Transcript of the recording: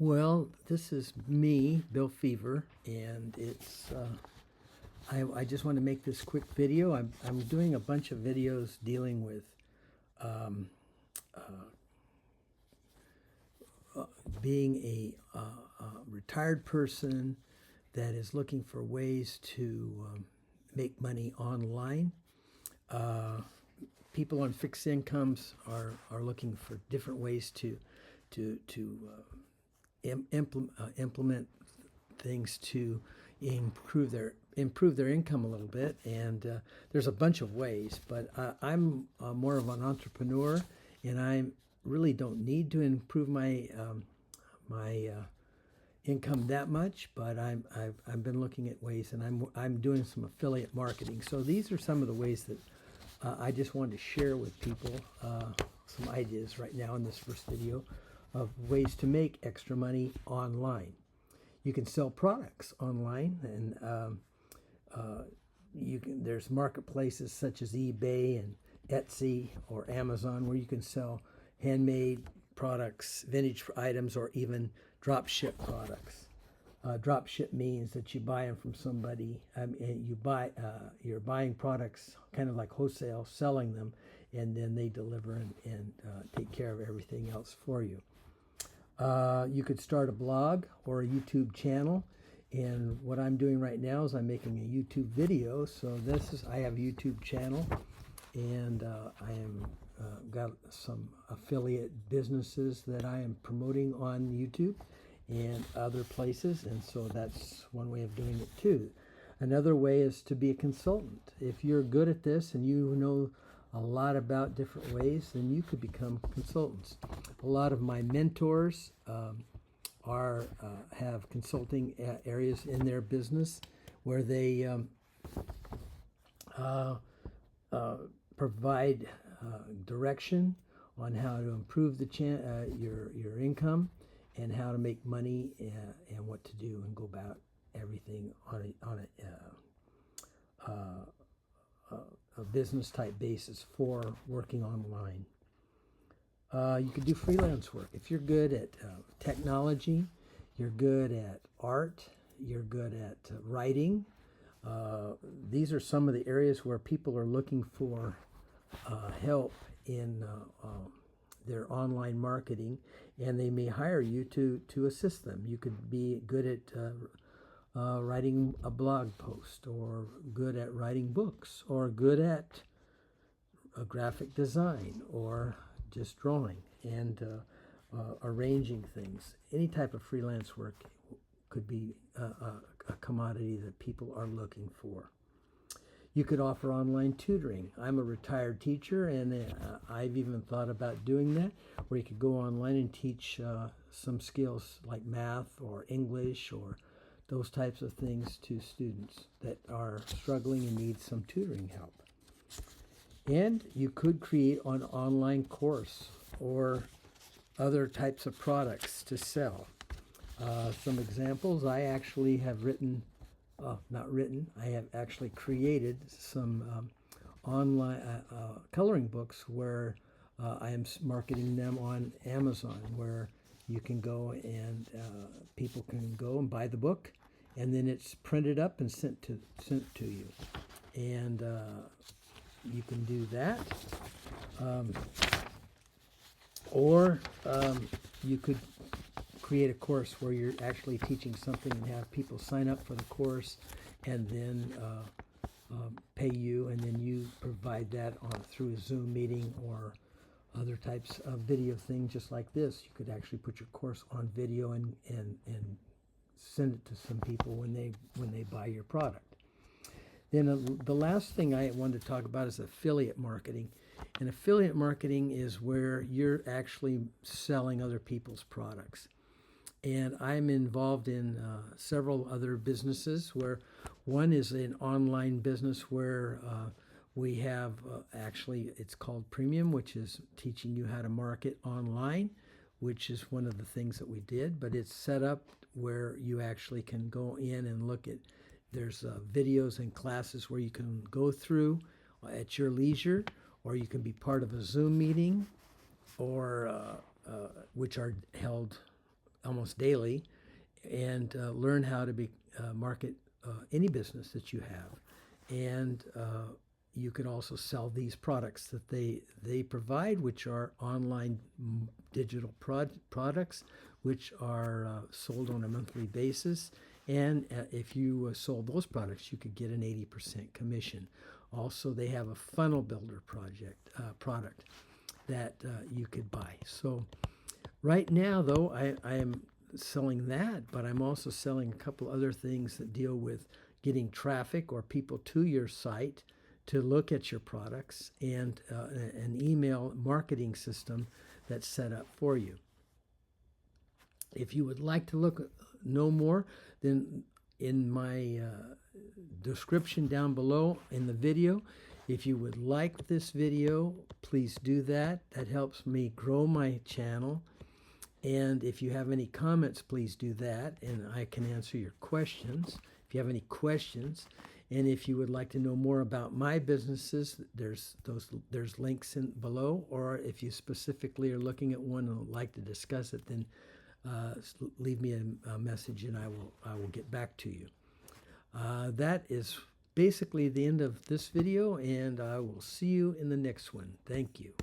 Well, this is me, Bill Feaver, and I just want to make this quick video. I'm doing a bunch of videos dealing with um, being a retired person that is looking for ways to make money online. Uh, People on fixed incomes are looking for different ways to implement things to improve their income a little bit, and there's a bunch of ways. But I'm more of an entrepreneur, and I really don't need to improve my income that much. But I've been looking at ways, and I'm doing some affiliate marketing. So these are some of the ways that I just wanted to share with people some ideas right now in this first video of ways to make extra money online. You can sell products online, and there's marketplaces such as eBay and Etsy or Amazon where you can sell handmade products, vintage items, or even drop ship products. Drop ship means that you buy them from somebody. You're buying products kind of like wholesale, selling them, and then they deliver and take care of everything else for you. You could start a blog or a YouTube channel, and what I'm doing right now is I'm making a YouTube video. So I have a YouTube channel, and I am got some affiliate businesses that I am promoting on YouTube and other places, and so that's one way of doing it too. Another way is to be a consultant. If you're good at this and you know a lot about different ways, then you could become consultants. A lot of my mentors have consulting areas in their business where they provide direction on how to improve your income and how to make money and what to do and go about everything on a business type basis for working online. You could do freelance work. If you're good at technology, you're good at art, you're good at writing. These are some of the areas where people are looking for help in their online marketing, and they may hire you to assist them. You could be good at writing a blog post, or good at writing books, or good at a graphic design, or just drawing and arranging things. Any type of freelance work could be a commodity that people are looking for. You could offer online tutoring. I'm a retired teacher, and I've even thought about doing that, where you could go online and teach some skills like math or English or those types of things to students that are struggling and need some tutoring help. And you could create an online course or other types of products to sell. Some examples, I actually have I have actually created some online coloring books where I am marketing them on Amazon, where you can go and people can go and buy the book, and then it's printed up and sent to you. And you can do that. Or you could create a course where you're actually teaching something and have people sign up for the course and then pay you, and then you provide that through a Zoom meeting or other types of video things just like this. You could actually put your course on video and send it to some people when they buy your product. Then the last thing I wanted to talk about is affiliate marketing. And affiliate marketing is where you're actually selling other people's products. And I'm involved in several other businesses, where one is an online business where we have actually, it's called Premium, which is teaching you how to market online, which is one of the things that we did. But it's set up where you actually can go in and look at, there's videos and classes where you can go through at your leisure, or you can be part of a Zoom meeting, or which are held almost daily, and learn how to market any business that you have. And you can also sell these products that they provide, which are online digital products, which are sold on a monthly basis. And if you sold those products, you could get an 80% commission. Also, they have a funnel builder product that you could buy. So right now, though, I am selling that, but I'm also selling a couple other things that deal with getting traffic or people to your site to look at your products, and an email marketing system that's set up for you. If you would like to know more, then in my description down below in the video, if you would like this video, please do that. That helps me grow my channel. And if you have any comments, please do that, and I can answer your questions if you have any questions. And if you would like to know more about my businesses, there's links below. Or if you specifically are looking at one and would like to discuss it, then leave me a message and I will get back to you. That is basically the end of this video, and I will see you in the next one. Thank you.